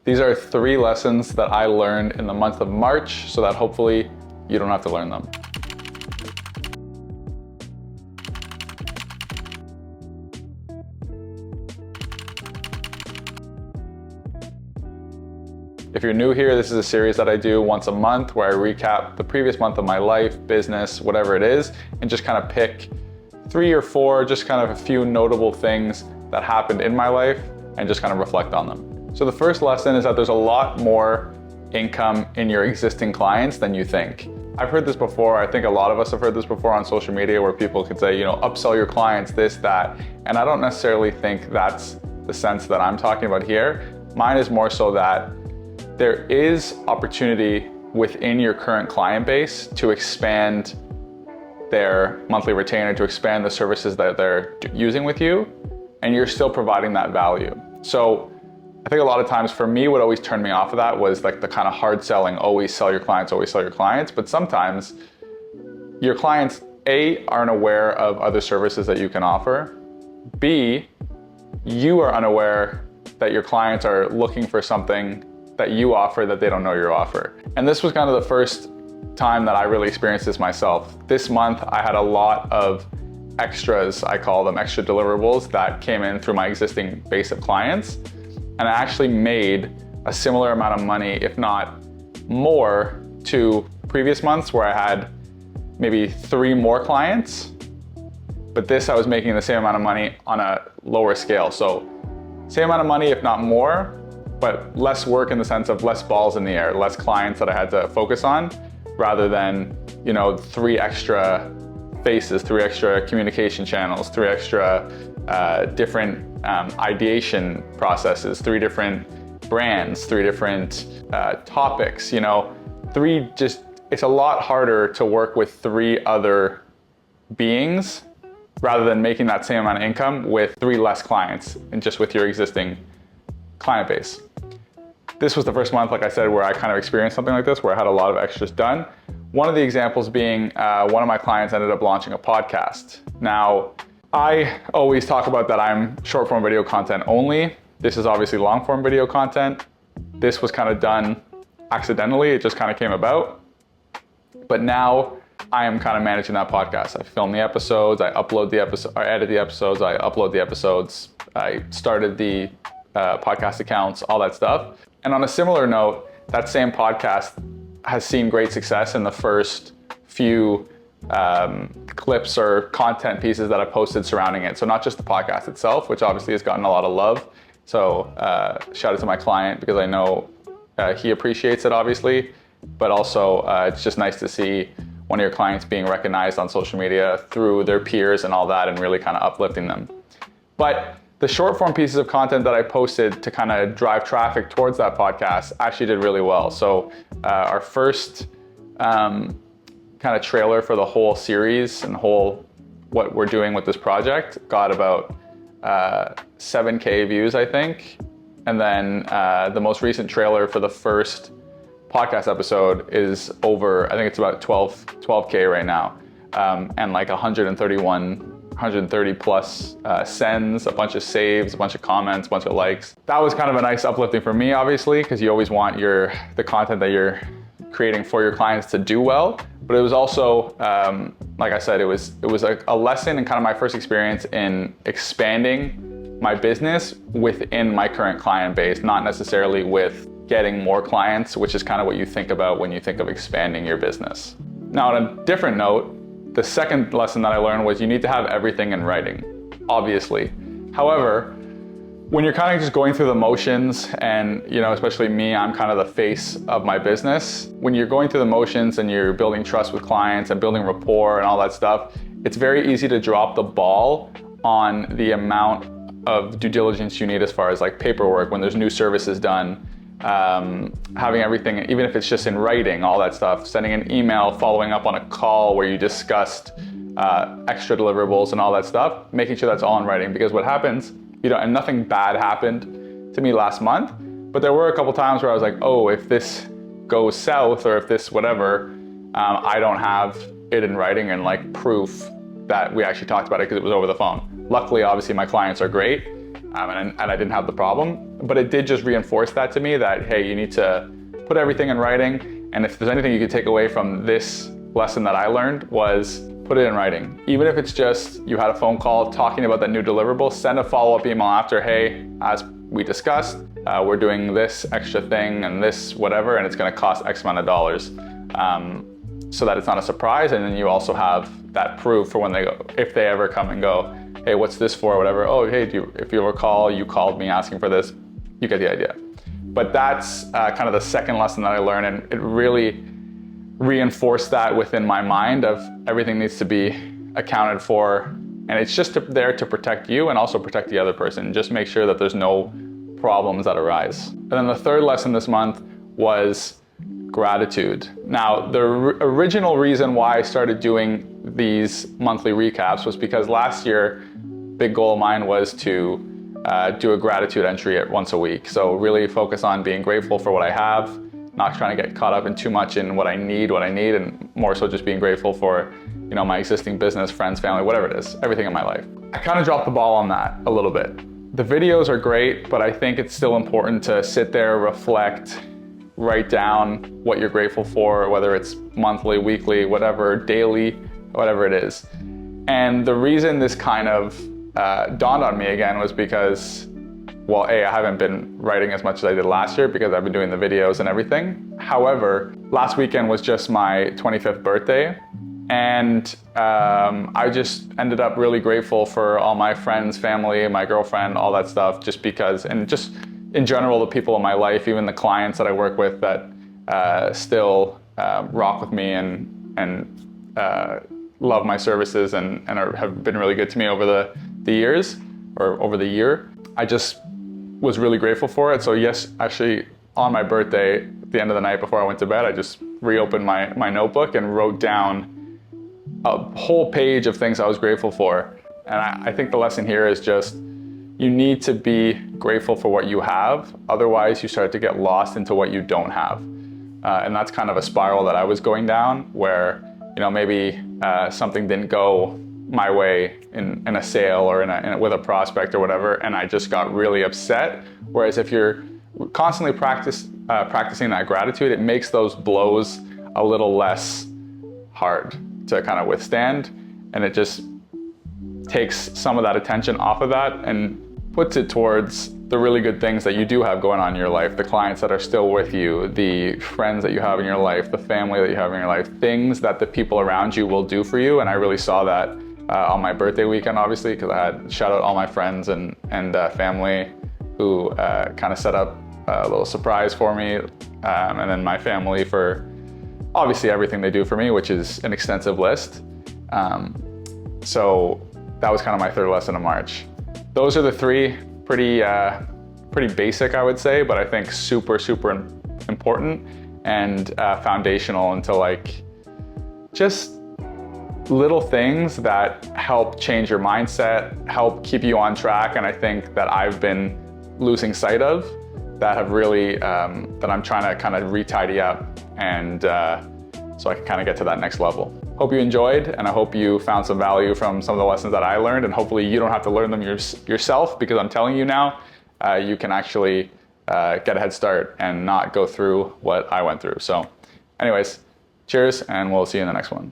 These are 3 lessons that I learned in the month of March so that hopefully you don't have to learn them. If you're new here, this is a series that I do once a month where I recap the previous month of my life, business, whatever it is, and just kind of pick 3 or 4, just kind of a few notable things that happened in my life and just kind of reflect on them. So the first lesson is that there's a lot more income in your existing clients than you think. I've heard this before. I think a lot of us have heard this before on social media where people could say, upsell your clients, this, that. And I don't necessarily think that's the sense that I'm talking about here. Mine is more so that there is opportunity within your current client base to expand their monthly retainer, to expand the services that they're using with you, and you're still providing that value. So I think a lot of times for me, what always turned me off of that was like the kind of hard selling, always sell your clients, always sell your clients. But sometimes your clients, A, aren't aware of other services that you can offer. B, you are unaware that your clients are looking for something that you offer that they don't know you offer. And this was kind of the first time that I really experienced this myself. This month, I had a lot of extras, I call them extra deliverables, that came in through my existing base of clients. And I actually made a similar amount of money, if not more, to previous months where I had maybe 3 more clients. But this, I was making the same amount of money on a lower scale. So same amount of money, if not more, but less work in the sense of less balls in the air, less clients that I had to focus on, rather than, 3 extra faces, 3 extra communication channels, 3 extra different ideation processes, 3 different brands, 3 different topics, it's a lot harder to work with 3 other beings rather than making that same amount of income with 3 less clients and just with your existing client base. This was the first month, like I said, where I kind of experienced something like this, where I had a lot of extras done. One of the examples being one of my clients ended up launching a podcast. Now, I always talk about that I'm short form video content only. This is obviously long form video content. This was kind of done accidentally. It just kind of came about. But now I am kind of managing that podcast. I film the episodes, I upload the episode, I edit the episodes, I upload the episodes. I started the podcast accounts, all that stuff. And on a similar note, that same podcast has seen great success in the first few clips or content pieces that I posted surrounding it. So not just the podcast itself, which obviously has gotten a lot of love. So shout out to my client because I know he appreciates it, obviously, but also it's just nice to see one of your clients being recognized on social media through their peers and all that and really kind of uplifting them. But the short form pieces of content that I posted to kind of drive traffic towards that podcast actually did really well. So our first kind of trailer for the whole series and what we're doing with this project got about 7K views, I think. And then the most recent trailer for the first podcast episode is over, I think it's about 12K right now. And like 130 plus sends, a bunch of saves, a bunch of comments, a bunch of likes. That was kind of a nice uplifting for me, obviously, because you always want the content that you're creating for your clients to do well. But it was also, like I said, it was a lesson and kind of my first experience in expanding my business within my current client base, not necessarily with getting more clients, which is kind of what you think about when you think of expanding your business. Now, on a different note, the second lesson that I learned was you need to have everything in writing, obviously. However, when you're kind of just going through the motions and, especially me, I'm kind of the face of my business. When you're going through the motions and you're building trust with clients and building rapport and all that stuff, it's very easy to drop the ball on the amount of due diligence you need as far as like paperwork, when there's new services done, having everything, even if it's just in writing, all that stuff, sending an email, following up on a call where you discussed extra deliverables and all that stuff, making sure that's all in writing. Because what happens, and nothing bad happened to me last month, but there were a couple times where I was like, oh, if this goes south or if this whatever, I don't have it in writing and like proof that we actually talked about it because it was over the phone. Luckily, obviously my clients are great and I didn't have the problem, but it did just reinforce that to me that, hey, you need to put everything in writing. And if there's anything you could take away from this lesson that I learned was put it in writing. Even if it's just you had a phone call talking about that new deliverable, send a follow-up email after, hey, as we discussed, we're doing this extra thing and this whatever, and it's gonna cost X amount of dollars. So that it's not a surprise, and then you also have that proof for when they go, if they ever come and go, hey, what's this for, whatever. Oh, hey, if you recall, you called me asking for this. You get the idea. But that's kind of the second lesson that I learned, and it really reinforced that within my mind of everything needs to be accounted for, and it's just there to protect you and also protect the other person. Just make sure that there's no problems that arise. And then the third lesson this month was gratitude. Now, the original reason why I started doing these monthly recaps was because last year, big goal of mine was to do a gratitude entry once a week. So really focus on being grateful for what I have, not trying to get caught up in too much in what I need, and more so just being grateful for, you know, my existing business, friends, family, whatever it is, everything in my life. I kind of dropped the ball on that a little bit. The videos are great, but I think it's still important to sit there, reflect, write down what you're grateful for, whether it's monthly, weekly, whatever, daily, whatever it is. And the reason this kind of dawned on me again was because, well, A, I haven't been writing as much as I did last year because I've been doing the videos and everything. However, last weekend was just my 25th birthday, and I just ended up really grateful for all my friends, family, my girlfriend, all that stuff, just because, and just in general, the people in my life, even the clients that I work with that still rock with me and love my services and have been really good to me over the years, or over the year. I just was really grateful for it. So yes, actually on my birthday, at the end of the night before I went to bed, I just reopened my notebook and wrote down a whole page of things I was grateful for. And I think the lesson here is just, you need to be grateful for what you have. Otherwise, you start to get lost into what you don't have. And that's kind of a spiral that I was going down where, you know, maybe something didn't go my way in a sale or with a prospect or whatever, and I just got really upset. Whereas if you're constantly practicing that gratitude, it makes those blows a little less hard to kind of withstand, and it just takes some of that attention off of that and puts it towards the really good things that you do have going on in your life, the clients that are still with you, the friends that you have in your life, the family that you have in your life, things that the people around you will do for you. And I really saw that on my birthday weekend, obviously, because I had shout out all my friends and family who kind of set up a little surprise for me, and then my family for obviously everything they do for me, which is an extensive list. So that was kind of my third lesson of March. Those are the three, pretty basic, I would say, but I think super important and foundational into like just little things that help change your mindset, help keep you on track. And I think that I've been losing sight of that have really, that I'm trying to kind of re-tidy up, and so I can kind of get to that next level. Hope you enjoyed, and I hope you found some value from some of the lessons that I learned, and hopefully you don't have to learn them yourself, because I'm telling you now, you can actually get a head start and not go through what I went through. So anyways, cheers, and we'll see you in the next one.